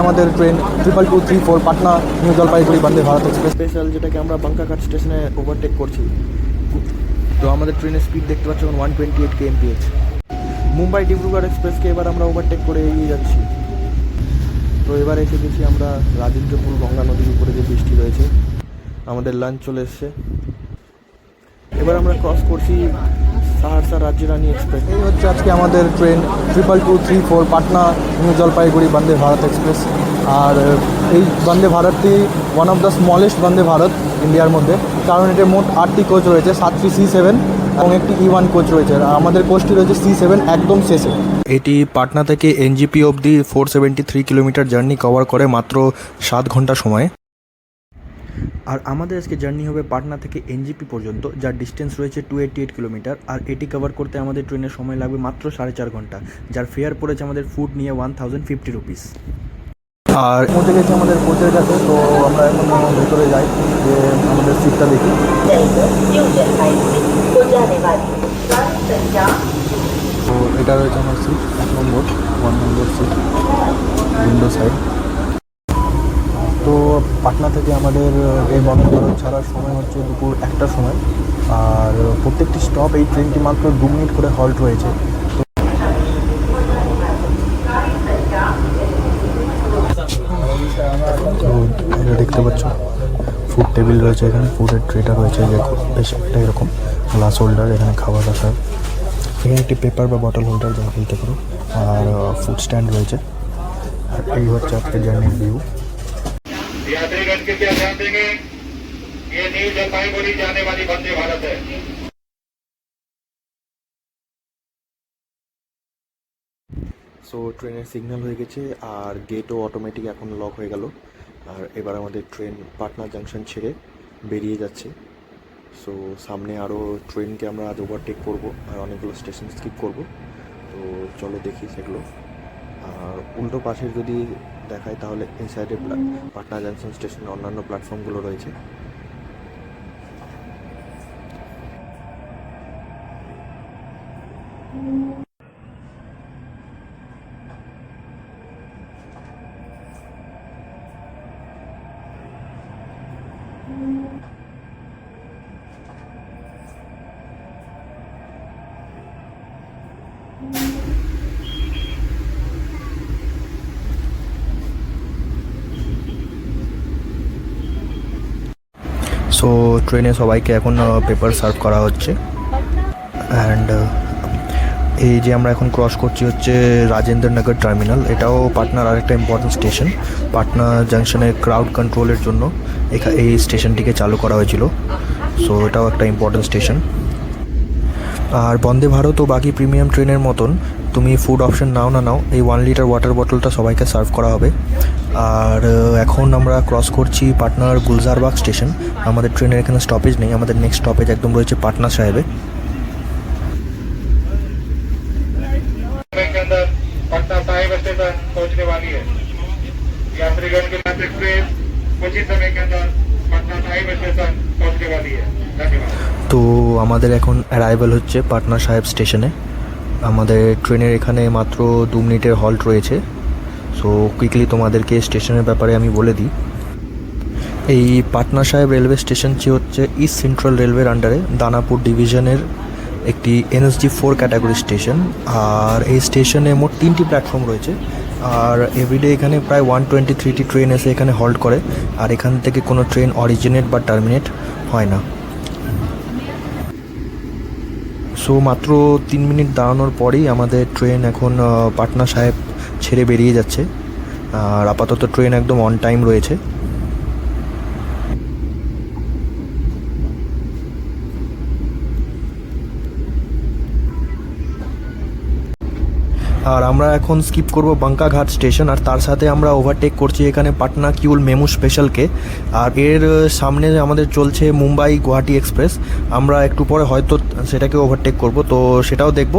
আমাদের train 2234 Patna new Jalpaiguri Vande Bharat express special, যেটাকে আমরা বাঙ্কাঘাট স্টেশনে ওভারটেক করছি। তো আমাদের ট্রেনের স্পিড দেখতে পাচ্ছি 128 kmph। মুম্বাই ডিব্রুগড় এক্সপ্রেসকে এবার আমরা ওভারটেক করে এগিয়ে যাচ্ছি। তো এবার এসে গেছি আমরা রাজেন্দ্রপুর গঙ্গা নদীর উপরে যে বৃষ্টি রয়েছে। আমাদের লাঞ্চ চলে এসছে। এবার আমরা ক্রস করছি সাহারসা রাজ্য রানী এক্সপ্রেস। এই হচ্ছে আজকে আমাদের train 2234 Patna new Jalpaiguri Vande Bharat express. আর এই বন্দে ভারতটি one of the smallest Vande Bharat ইন্ডিয়ার মধ্যে, কারণ এতে মোট 8টি কোচ রয়েছে, 7টি C7 এবং একটি E1 কোচ রয়েছে। আর আমাদের কোচটি রয়েছে C7 একদম শেষে। এটি পাটনা থেকে NGP অবধি 473 কিলোমিটার জার্নি কভার করে মাত্র 7 ঘন্টা সময়ে। আর আমাদের আজকে জার্নি হবে পাটনা থেকে NGP পর্যন্ত, যার ডিস্টেন্স রয়েছে 288 কিলোমিটার। আর এটি কভার করতে আমাদের ট্রেনের সময় লাগবে মাত্র 4.5 ঘন্টা, যার ফেয়ার পড়েছে আমাদের ফুড নিয়ে 1050 রুপিস। আর পৌঁছে গেছি আমাদের কোচের কাছে। তো আমরা এখন ভেতরে যাই, যে আমাদের সিটটা দেখি। তো এটা রয়েছে আমার সিট 1 নম্বর সিট, উইন্ডো সাইড। তো পাটনা থেকে আমাদের এই বন্দে ভারত ছাড়ার সময় হচ্ছে দুপুর 1টার সময়। আর প্রত্যেকটি স্টপ এই ট্রেনটি মাত্র 2 মিনিট করে হল্ট রয়েছে। তো এটা দেখতে পাচ্ছ, ফুড টেবিল রয়েছে এখানে, ফুডের ট্রেটা রয়েছে, যে বেশ একটা এরকম গ্লাস হোল্ডার, এখানে খাবার রাখার। এখানে একটি পেপার বা বটল হোল্ডার যা ফেলতে পারো। আর ফুড স্ট্যান্ড রয়েছে। আর এই হচ্ছে আজকে জার্নির ভিউ। यात्रीगण कृपया ध्यान देंगे, ये न्यू जलपाईगुड़ी जाने वाली वंदे भारत है। সো ট্রেনের সিগন্যাল হয়ে গেছে, আর গেটও অটোমেটিক এখন লক হয়ে গেল। আর এবার আমাদের ট্রেন পাটনা জাংশন ছেড়ে বেরিয়ে যাচ্ছে। সো সামনে আরও ট্রেনকে আমরা আজ ওভারটেক করবো, আর অনেকগুলো স্টেশন স্কিপ করব। তো চলো দেখি সেগুলো। আর উল্টো পাশের যদি দেখায়, তাহলে এই সাইডে পাটনা জাংশন স্টেশনের অন্যান্য প্ল্যাটফর্মগুলো রয়েছে। সো ট্রেনে সবাইকে এখন পেপার সার্ভ করা হচ্ছে। অ্যান্ড এই যে আমরা এখন ক্রস করছি হচ্ছে রাজেন্দ্রনগর টার্মিনাল। এটাও পাটনার আরেকটা ইম্পর্টেন্ট স্টেশন। পাটনা জাংশনের ক্রাউড কন্ট্রোলের জন্য এই স্টেশনটিকে চালু করা হয়েছিল। সো এটাও একটা ইম্পর্টেন্ট স্টেশন। আর বন্দে ভারত ও বাকি প্রিমিয়াম ট্রেনের মতন তুমি ফুড অপশন নাও না নাও, এই 1 লিটার ওয়াটার বটলটা সবাইকে সার্ভ করা হবে। আর এখন আমরা ক্রস করছি পাটনার গুলজারবাগ স্টেশন। আমাদের ট্রেনের এখানে স্টপেজ নেই, আমাদের নেক্সট স্টপেজ একদম রয়েছে পাটনা সাহেবে। के अंदर पटना साहिब स्टेशन पहुंचने वाली है। यात्रीगण के साथ एक्सप्रेस कुछ ही समय के अंदर पटना साहिब स्टेशन पहुंचने वाली है। धन्यवाद। তো আমাদের এখন অ্যারাইভাল হচ্ছে পাটনা সাহেব স্টেশনে। আমাদের ট্রেনের এখানে মাত্র 2 মিনিটের হল্ট রয়েছে। সো কুইকলি তোমাদেরকে স্টেশনের ব্যাপারে আমি বলে দিই। এই পাটনা সাহেব রেলওয়ে স্টেশনটি হচ্ছে ইস্ট সেন্ট্রাল রেলওয়ের আন্ডারে দানাপুর ডিভিশনের একটি NSG4 ক্যাটাগরি স্টেশন। আর এই স্টেশনে মোট 3টি প্ল্যাটফর্ম রয়েছে। আর এভরিডে এখানে প্রায় 123টি ট্রেন এসে এখানে হল্ট করে। আর এখান থেকে কোনো ট্রেন অরিজিনেট বা টার্মিনেট হয় না। সো মাত্র 3 মিনিট দাঁড়ানোর পরেই আমাদের ট্রেন এখন পাটনা সাহেব ছেড়ে বেরিয়ে যাচ্ছে। আর আপাতত ট্রেন একদম অন টাইম রয়েছে। আর আমরা এখন স্কিপ করব বাঙ্কাঘাট স্টেশন, আর তার সাথে আমরা ওভারটেক করছি এখানে পাটনা কিউল মেমু স্পেশালকে। আর এর সামনে আমাদের চলছে মুম্বাই গুয়াহাটি এক্সপ্রেস। আমরা একটু পরে হয়তো সেটাকে ওভারটেক করব, তো সেটাও দেখব।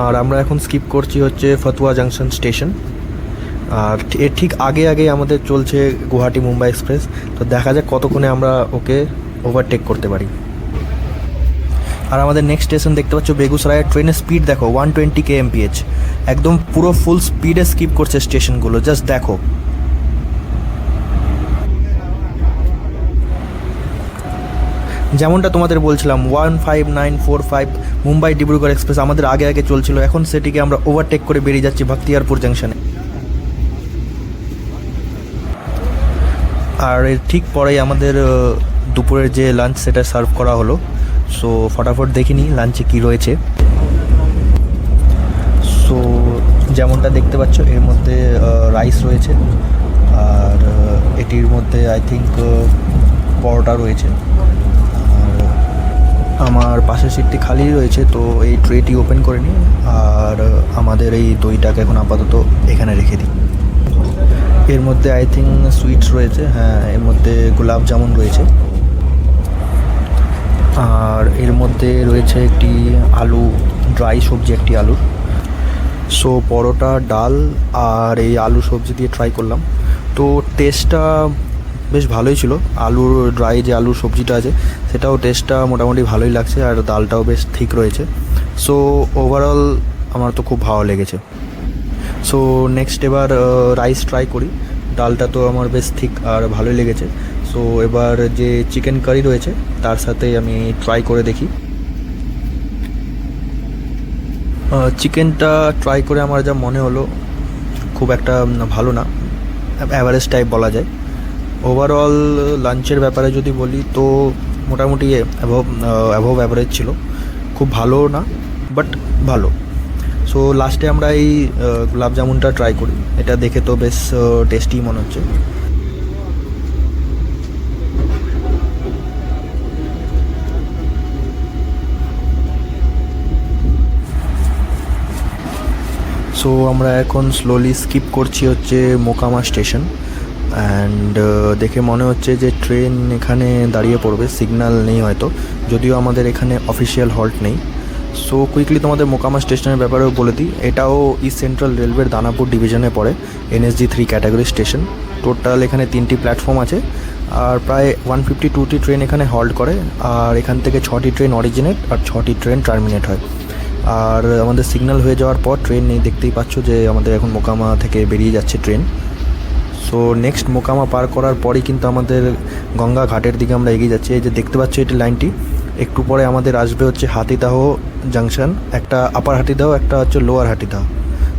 আর আমরা এখন স্কিপ করছি হচ্ছে ফতুয়া জাংশন স্টেশন। আর এর ঠিক আগে আগে আমাদের চলছে গুয়াহাটি মুম্বাই এক্সপ্রেস। তো দেখা যাক কতক্ষণে আমরা ওকে ওভারটেক করতে পারি। আর আমাদের নেক্সট স্টেশন দেখতে পাচ্ছ বেগুসরাইয়ের ট্রেনের স্পিড দেখো 120 kmph, একদম পুরো ফুল স্পিডে স্কিপ করছে স্টেশনগুলো, জাস্ট দেখো। যেমনটা তোমাদের বলছিলাম 15945 মুম্বাই ডিব্রুগড় এক্সপ্রেস আমাদের আগে আগে চলছিল, এখন সেটিকে আমরা ওভারটেক করে বেরিয়ে যাচ্ছি ভক্তিয়ারপুর জাংশনে। আর এর ঠিক পরেই আমাদের দুপুরের যে লাঞ্চ সেটা সার্ভ করা হলো। সো ফটাফট দেখিনি লাঞ্চে কী রয়েছে। সো যেমনটা দেখতে পাচ্ছ এর মধ্যে রাইস রয়েছে, আর এটির মধ্যে আই থিঙ্ক পরোটা রয়েছে। আর আমার পাশের সিটটি খালি রয়েছে, তো এই ট্রেটি ওপেন করে নিই আর আমাদের এই দইটাকে এখন আপাতত এখানে রেখে দিই। এর মধ্যে আই থিঙ্ক সুইটস রয়েছে, হ্যাঁ এর মধ্যে গোলাপ জামুন রয়েছে, আর এর মধ্যে রয়েছে একটি আলু, ড্রাই সবজি একটি আলু। সো পরোটা, ডাল আর এই আলু সবজি দিয়ে ট্রাই করলাম, তো টেস্টটা বেশ ভালোই ছিল। আলুর ড্রাই যে আলুর সবজিটা আছে সেটাও টেস্টটা মোটামুটি ভালোই লাগছে, আর ডালটাও বেশ ঠিক রয়েছে। সো ওভারঅল আমার তো খুব ভালো লেগেছে। সো নেক্সট এবার রাইস ট্রাই করি। ডালটা তো আমার বেশ ঠিক আর ভালোই লেগেছে। সো এবার যে চিকেন কারি রয়েছে তার সাথে আমি ট্রাই করে দেখি। চিকেনটা ট্রাই করে আমার যা মনে হলো খুব একটা ভালো না, অ্যাভারেজ টাইপ বলা যায়। ওভারঅল লাঞ্চের ব্যাপারে যদি বলি তো মোটামুটি অ্যাভব অ্যাভারেজ ছিল, খুব ভালো না বাট ভালো। সো লাস্টে আমরা এই গোলাপ জামুনটা ট্রাই করি, এটা দেখে তো বেশ টেস্টি মনে হচ্ছে। সো আমরা এখন স্লোলি স্কিপ করছি হচ্ছে মোকামা স্টেশন, অ্যান্ড দেখে মনে হচ্ছে যে ট্রেন এখানে দাঁড়িয়ে পড়বে, সিগন্যাল নেই হয়তো, যদিও আমাদের এখানে অফিসিয়াল হল্ট নেই। সো কুইকলি তোমাদের মোকামা স্টেশনের ব্যাপারেও বলে দিই, এটাও ইস্ট সেন্ট্রাল রেলওয়ের দানাপুর ডিভিশনে পড়ে, NSG 3 ক্যাটাগরি স্টেশন। টোটাল এখানে 3টি প্ল্যাটফর্ম আছে, আর প্রায় 152টি ট্রেন এখানে হল্ট করে, আর এখান থেকে 6টি ট্রেন অরিজিনেট আর 6টি ট্রেন টার্মিনেট হয়। আর আমাদের সিগন্যাল হয়ে যাওয়ার পর ট্রেন নেই, দেখতেই পাচ্ছ যে আমাদের এখন মোকামা থেকে বেরিয়ে যাচ্ছে ট্রেন। সো নেক্সট মোকামা পার করার পরেই কিন্তু আমাদের গঙ্গা ঘাটের দিকে আমরা এগিয়ে যাচ্ছি। এই যে দেখতে পাচ্ছ এটি লাইনটি, একটু পরে আমাদের আসবে হচ্ছে হাতিদাহ জাংশন, একটা আপার হাতিদাহ, একটা হচ্ছে লোয়ার হাতিদাহ।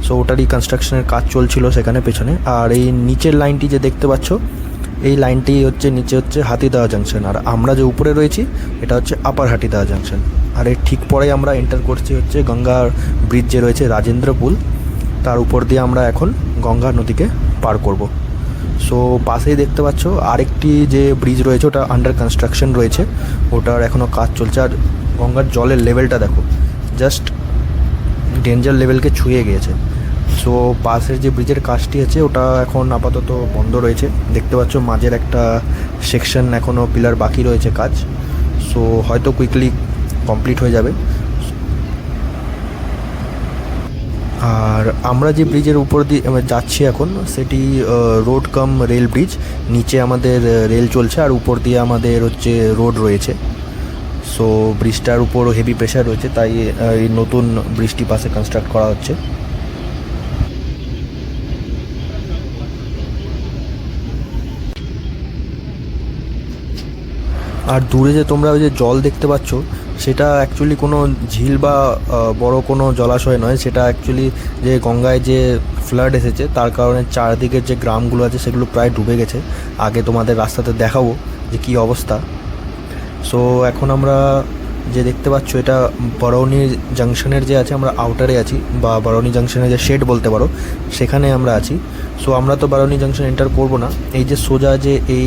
সো ওটারই কনস্ট্রাকশনের কাজ চলছিল সেখানে পেছনে। আর এই নিচের লাইনটি যে দেখতে পাচ্ছ এই লাইনটি হচ্ছে নিচে হচ্ছে হাতিদাহ জাংশন, আর আমরা যে উপরে রয়েছি এটা হচ্ছে আপার হাতিদাহ জাংশন। আর এর ঠিক পরেই আমরা এন্টার করছি হচ্ছে গঙ্গার ব্রিজ যে রয়েছে রাজেন্দ্র পুল, তার উপর দিয়ে আমরা এখন গঙ্গা নদীকে পার করব। সো পাশেই দেখতে পাচ্ছ আরেকটি যে ব্রিজ রয়েছে ওটা আন্ডার কনস্ট্রাকশন রয়েছে, ওটার এখনও কাজ চলছে। আর গঙ্গার জলের লেভেলটা দেখো, জাস্ট ডেঞ্জার লেভেলকে ছুঁয়ে গিয়েছে। সো পাশের যে ব্রিজের কাজটি আছে ওটা এখন আপাতত বন্ধ রয়েছে, দেখতে পাচ্ছ মাঝের একটা সেকশন এখনও পিলার বাকি রয়েছে কাজ। সো হয়তো কুইকলি কমপ্লিট হয়ে যাবে। আর আমরা যে ব্রিজের উপর দিয়ে যাচ্ছি এখন সেটি রোড কাম রেল ব্রিজ, নিচে আমাদের রেল চলছে আর উপর দিয়ে আমাদের হচ্ছে রোড রয়েছে। সো ব্রিজটার উপর হেভি প্রেশার রয়েছে, তাই এই নতুন ব্রিজটি পাশে কনস্ট্রাক্ট করা হচ্ছে। আর দূরে যে তোমরা ওই যে জল দেখতে পাচ্ছ সেটা অ্যাকচুয়ালি কোনো ঝিল বা বড় কোনো জলাশয় নয়, সেটা অ্যাকচুয়ালি যে গঙ্গায় যে ফ্লাড এসেছে তার কারণে চারদিকের যে গ্রামগুলো আছে সেগুলো প্রায় ডুবে গেছে। আগে তোমাদের রাস্তাতে দেখাবো যে কী অবস্থা। সো এখন আমরা যে দেখতে পাচ্ছ এটা বারৌনি জাংশনের যে আছে, আমরা আউটারে আছি, বা বারৌনি জাংশনের যে শেড বলতে পারো সেখানে আমরা আছি। সো আমরা তো বারৌনি জাংশন এন্টার করব না, এই যে সোজা যে এই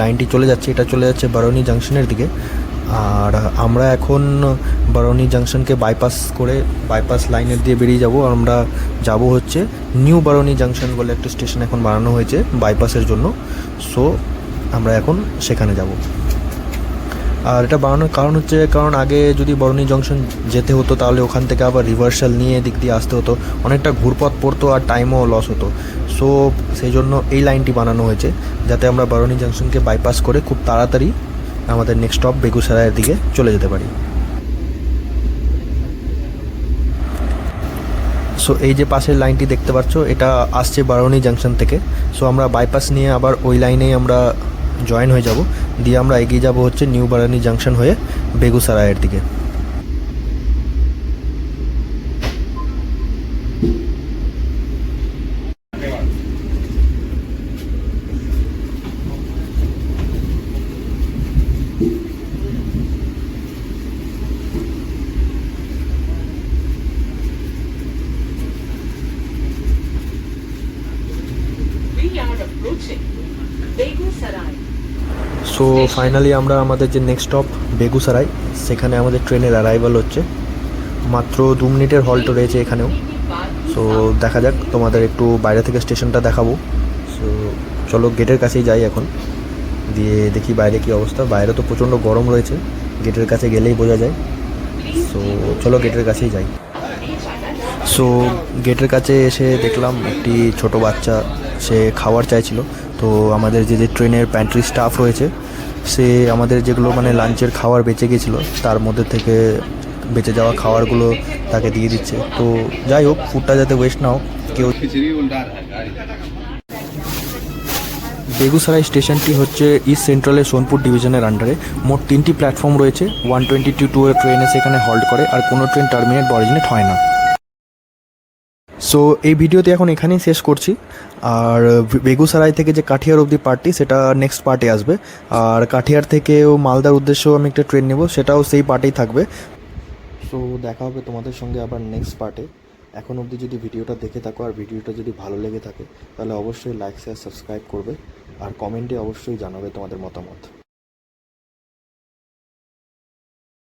লাইনটি চলে যাচ্ছে এটা চলে যাচ্ছে বারৌনি জাংশনের দিকে। আর আমরা এখন বারৌনি জাংশনকে বাইপাস করে বাইপাস লাইনের দিয়ে বেরিয়ে যাব। আমরা যাব হচ্ছে নিউ বারৌনি জাংশন বলে একটা স্টেশন এখন বানানো হয়েছে বাইপাসের জন্য। সো আমরা এখন সেখানে যাব। আর এটা বানানোর কারণ হচ্ছে কারণ আগে যদি বারৌনি জংশন যেতে হতো তাহলে ওখান থেকে আবার রিভার্সাল নিয়ে এদিক দিয়ে আসতে হতো, অনেকটা ঘুরপথ পড়তো আর টাইমও লস হতো। সো সো সেই জন্য এই লাইনটি বানানো হয়েছে, যাতে আমরা বারৌনি জাংশনকে বাইপাস করে খুব তাড়াতাড়ি আমাদের নেক্সট স্টপ বেগুসরাইয়ের দিকে চলে যেতে পারি। সো এই যে পাশের লাইনটি দেখতে পাচ্ছ, এটা আসছে বারৌনি জাংশন থেকে। সো আমরা বাইপাস নিয়ে আবার ওই লাইনেই আমরা জয়েন হয়ে যাব, দিয়ে আমরা এগিয়ে যাব হচ্ছে নিউ বারৌনি জাংশন হয়ে বেগুসরাইয়ের দিকে। We are approaching Begusarai. So finally আমরা আমাদের যে নেক্সট স্টপ বেগুসরাই, সেখানে আমাদের ট্রেনের অ্যারাইভাল হচ্ছে। মাত্র 2 মিনিটের হল্ট রয়েছে এখানেও। সো দেখা যাক, তোমাদের একটু বাইরে থেকে স্টেশনটা দেখাবো। সো চলো গেটের কাছেই যাই এখন, দিয়ে দেখি বাইরে কী অবস্থা। বাইরে তো প্রচণ্ড গরম রয়েছে, গেটের কাছে গেলেই বোঝা যায়। সো চলো গেটের কাছেই যাই। সো গেটের কাছে এসে দেখলাম একটি ছোট বাচ্চা, সে খাবার চাইছিল। তো আমাদের যে ট্রেনের প্যান্ট্রি স্টাফ রয়েছে, সে আমাদের যেগুলো মানে লাঞ্চের খাবার বেঁচে গিয়েছিলো, তার মধ্যে থেকে বেঁচে যাওয়া খাবারগুলো তাকে দিয়ে দিচ্ছে। তো যাই হোক, ফুডটা যাতে ওয়েস্ট না হোক কেউ। বেগুসরাই স্টেশনটি হচ্ছে ইস্ট সেন্ট্রালের সোনপুর ডিভিশনের আন্ডারে। মোট 3টি প্ল্যাটফর্ম রয়েছে। 122 ট্রেনে সেখানে হল্ট করে, আর কোনো ট্রেন টার্মিনেট বা অরিজিনেট হয় না। সো এই ভিডিওতে এখন এখানেই শেষ করছি। আর বেগুসরাই থেকে যে কাঠিয়ার অবধি পার্টটি, সেটা নেক্সট পার্টে আসবে। আর কাঠিয়ার থেকেও মালদার উদ্দেশ্যেও আমি একটা ট্রেন নেব, সেটাও সেই পার্টেই থাকবে। সো দেখা হবে তোমাদের সঙ্গে আবার নেক্সট পার্টে। এখন অবধি যদি ভিডিওটা দেখে থাকো আর ভিডিওটা যদি ভালো লেগে থাকে, তাহলে অবশ্যই লাইক শেয়ার সাবস্ক্রাইব করবে, আর কমেন্টে অবশ্যই জানাবে তোমাদের মতামত।